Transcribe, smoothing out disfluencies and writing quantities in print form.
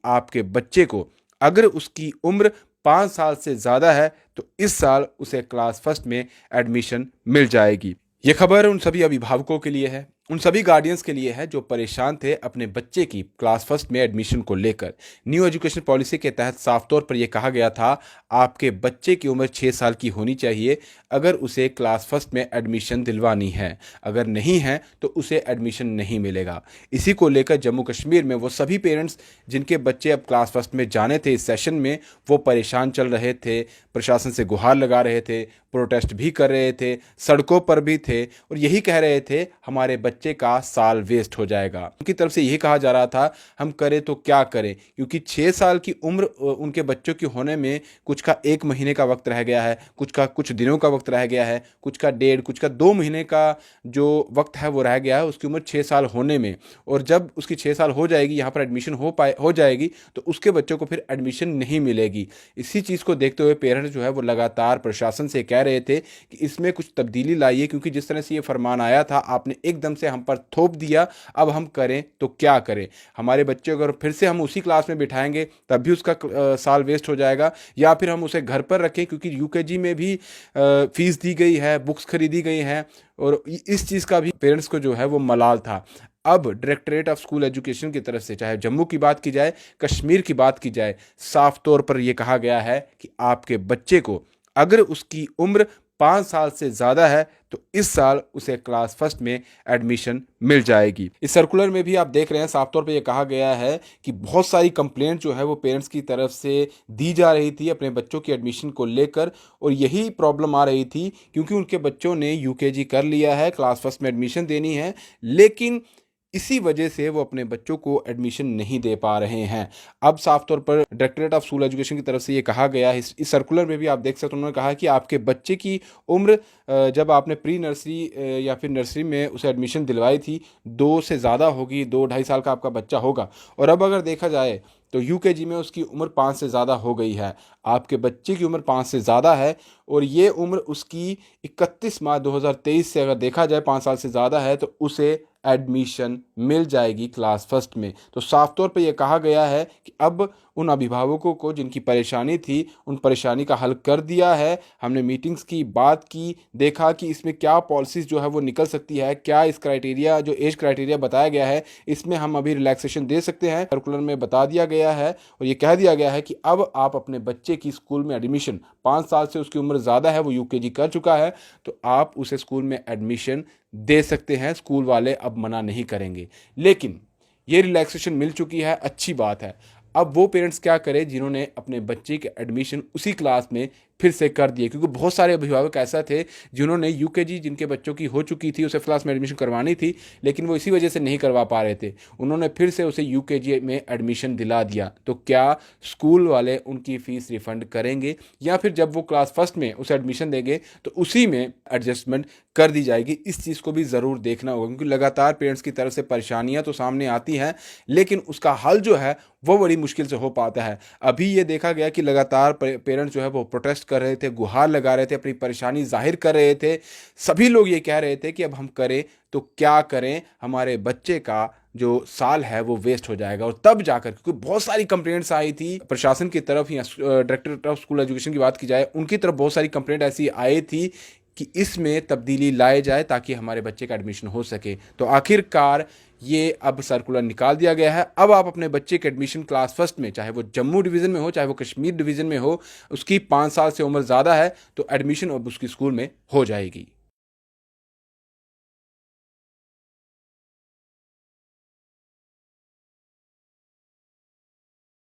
आपके बच्चे को अगर उसकी उम्र 5 साल से ज़्यादा है तो इस साल उसे क्लास फर्स्ट में एडमिशन मिल जाएगी। ये खबर उन सभी अभिभावकों के लिए है, उन सभी गार्डियंस के लिए है जो परेशान थे अपने बच्चे की क्लास फर्स्ट में एडमिशन को लेकर। न्यू एजुकेशन पॉलिसी के तहत साफ तौर पर यह कहा गया था आपके बच्चे की उम्र 6 साल की होनी चाहिए अगर उसे क्लास फर्स्ट में एडमिशन दिलवानी है, अगर नहीं है तो उसे एडमिशन नहीं मिलेगा। इसी को लेकर जम्मू कश्मीर में वो सभी पेरेंट्स जिनके बच्चे अब क्लास फर्स्ट में जाने थे इस सेशन में, वो परेशान चल रहे थे, प्रशासन से गुहार लगा रहे थे, प्रोटेस्ट भी कर रहे थे, सड़कों पर भी थे और यही कह रहे थे हमारे बच्चे का साल वेस्ट हो जाएगा। उनकी तरफ से यही कहा जा रहा था हम करें तो क्या करें, क्योंकि 6 साल की उम्र उनके बच्चों की होने में कुछ का 1 महीने का वक्त रह गया है, कुछ का कुछ दिनों का वक्त रह गया है, कुछ का 1.5, कुछ का 2 महीने का जो वक्त है वो रह गया है उसकी उम्र 6 साल होने में। और जब उसकी 6 साल हो जाएगी, यहाँ पर एडमिशन हो जाएगी तो उसके बच्चों को फिर एडमिशन नहीं मिलेगी। इसी चीज़ को देखते हुए पेरेंट्स जो है वो लगातार प्रशासन से कह रहे थे कि इसमें कुछ तब्दीली लाइए, क्योंकि जिस तरह से ये फरमान आया था आपने एकदम से हम पर थोप दिया, अब हम करें तो क्या करें। हमारे बच्चे अगर फिर से हम उसी क्लास में बिठाएंगे तब भी उसका साल वेस्ट हो जाएगा, या फिर हम उसे घर पर रखें क्योंकि यूकेजी में भी फीस दी गई है, बुक्स खरीदी गई हैं और इस चीज़ का भी पेरेंट्स को जो है वो मलाल था। अब डायरेक्टरेट ऑफ स्कूल एजुकेशन की तरफ से चाहे जम्मू की बात की जाए, कश्मीर की बात की जाए, साफ तौर पर यह कहा गया है कि आपके बच्चे को अगर उसकी उम्र 5 साल से ज़्यादा है तो इस साल उसे क्लास फर्स्ट में एडमिशन मिल जाएगी। इस सर्कुलर में भी आप देख रहे हैं साफ तौर पे ये कहा गया है कि बहुत सारी कंप्लेंट जो है वो पेरेंट्स की तरफ से दी जा रही थी अपने बच्चों की एडमिशन को लेकर, और यही प्रॉब्लम आ रही थी क्योंकि उनके बच्चों ने यूकेजी कर लिया है, क्लास फर्स्ट में एडमिशन देनी है, लेकिन इसी वजह से वो अपने बच्चों को एडमिशन नहीं दे पा रहे हैं। अब साफ तौर पर डायरेक्टरेट ऑफ स्कूल एजुकेशन की तरफ से ये कहा गया है, इस सर्कुलर में भी आप देख सकते हैं, उन्होंने कहा कि आपके बच्चे की उम्र जब आपने प्री नर्सरी या फिर नर्सरी में उसे एडमिशन दिलवाई थी 2 से ज़्यादा होगी, 2-2.5 साल का आपका बच्चा होगा, और अब अगर देखा जाए तो यूकेजी में उसकी उम्र 5 से ज़्यादा हो गई है। आपके बच्चे की उम्र 5 से ज़्यादा है और ये उम्र उसकी 31 मार्च 2023 से अगर देखा जाए 5 साल से ज़्यादा है तो उसे एडमिशन मिल जाएगी क्लास फर्स्ट में। तो साफ तौर पे ये कहा गया है कि अब उन अभिभावकों को जिनकी परेशानी थी उन परेशानी का हल कर दिया है। हमने मीटिंग्स की बात की, देखा कि इसमें क्या पॉलिसीज़ जो है वो निकल सकती है, क्या इस क्राइटेरिया जो एज क्राइटेरिया बताया गया है इसमें हम अभी रिलैक्सेशन दे सकते हैं। सर्कुलर में बता दिया गया है और ये कह दिया गया है कि अब आप अपने बच्चे की स्कूल में एडमिशन 5 साल से उसकी उम्र ज़्यादा है, वो यूकेजी कर चुका है, तो आप उसे स्कूल में एडमिशन दे सकते हैं, स्कूल वाले अब मना नहीं करेंगे। लेकिन ये रिलैक्सेशन मिल चुकी है, अच्छी बात है। अब वो पेरेंट्स क्या करें जिन्होंने अपने बच्चे के एडमिशन उसी क्लास में फिर से कर दिए, क्योंकि बहुत सारे अभिभावक ऐसा थे जिन्होंने यूकेजी जिनके बच्चों की हो चुकी थी उसे क्लास में एडमिशन करवानी थी, लेकिन वो इसी वजह से नहीं करवा पा रहे थे, उन्होंने फिर से उसे यूकेजी में एडमिशन दिला दिया। तो क्या स्कूल वाले उनकी फ़ीस रिफ़ंड करेंगे या फिर जब वो क्लास फर्स्ट में उसे एडमिशन देंगे तो उसी में एडजस्टमेंट कर दी जाएगी? इस चीज़ को भी ज़रूर देखना होगा, क्योंकि लगातार पेरेंट्स की तरफ से परेशानियां तो सामने आती हैं, लेकिन उसका हल जो है वो बड़ी मुश्किल से हो पाता है। अभी ये देखा गया कि लगातार पेरेंट्स जो है वो प्रोटेस्ट कर रहे थे, गुहार लगा रहे थे, अपनी परेशानी जाहिर कर रहे थे। सभी लोग ये कह रहे थे कि अब हम करें तो क्या करें, हमारे बच्चे का जो साल है वो वेस्ट हो जाएगा। और तब जाकर, क्योंकि बहुत सारी कंप्लेंट्स आई थी प्रशासन की तरफ, या डायरेक्टरेट ऑफ स्कूल एजुकेशन की बात की जाए उनकी तरफ बहुत सारी कंप्लेंट ऐसी आई थी कि इसमें तब्दीली लाए जाए ताकि हमारे बच्चे का एडमिशन हो सके। तो आखिरकार ये अब सर्कुलर निकाल दिया गया है। अब आप अपने बच्चे के एडमिशन क्लास फर्स्ट में, चाहे वो जम्मू डिवीज़न में हो चाहे वो कश्मीर डिवीज़न में हो, उसकी 5 साल से उम्र ज़्यादा है तो एडमिशन अब उसकी स्कूल में हो जाएगी।